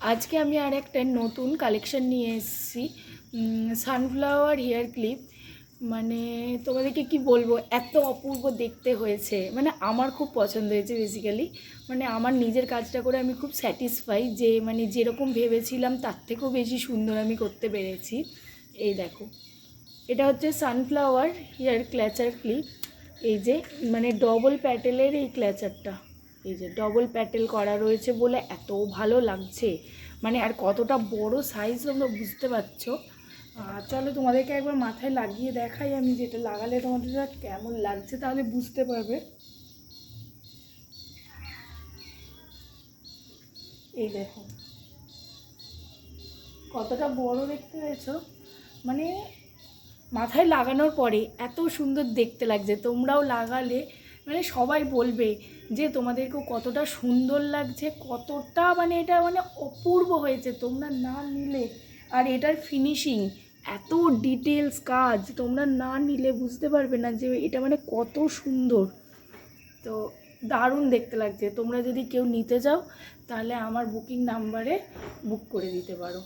আজকে আমি আর একটা নতুন কালেকশন নিয়ে এসেছি, সানফ্লাওয়ার হেয়ার ক্লিপ। মানে তোমাদেরকে কি বলবো, এত অপূর্ব দেখতে হয়েছে, মানে আমার খুব পছন্দ হয়েছে বেসিক্যালি। মানে আমার নিজের কাজটা করে আমি খুব স্যাটিসফাই যে মানে যেরকম ভেবেছিলাম তার থেকেও বেশি সুন্দর আমি করতে পেরেছি। এই দেখো, এটা হচ্ছে সানফ্লাওয়ার হেয়ার ক্ল্যাচার ক্লিপ। এই যে মানে ডবল প্যাটেলের এই ক্ল্যাচারটা, এই যে ডবল প্যাটেল করা রয়েছে বলে এত ভালো লাগছে। মানে আর কতটা বড় সাইজ তোমরা বুঝতে পারছো। চলো তোমাদেরকে একবার মাথায় লাগিয়ে দেখাই, আমি যেটা লাগালে তোমাদের কেমন লাগছে তাহলে বুঝতে পারবে। এই দেখো কতটা বড় দেখতে পেয়েছো, মানে মাথায় লাগানোর পরে এত সুন্দর দেখতে লাগছে। তোমরাও লাগালে মানে সবাই বলবে যে তোমাদেরকেও কতটা সুন্দর লাগছে, কতটা মানে এটা মানে অপূর্ব হয়েছে তোমরা না নিলে। আর এটার ফিনিশিং এত ডিটেলস কাজ, তোমরা না নিলে বুঝতে পারবে না যে এটা মানে কত সুন্দর। তো দারুণ দেখতে লাগছে। তোমরা যদি কেউ নিতে চাও তাহলে আমার বুকিং নাম্বারে বুক করে দিতে পারো।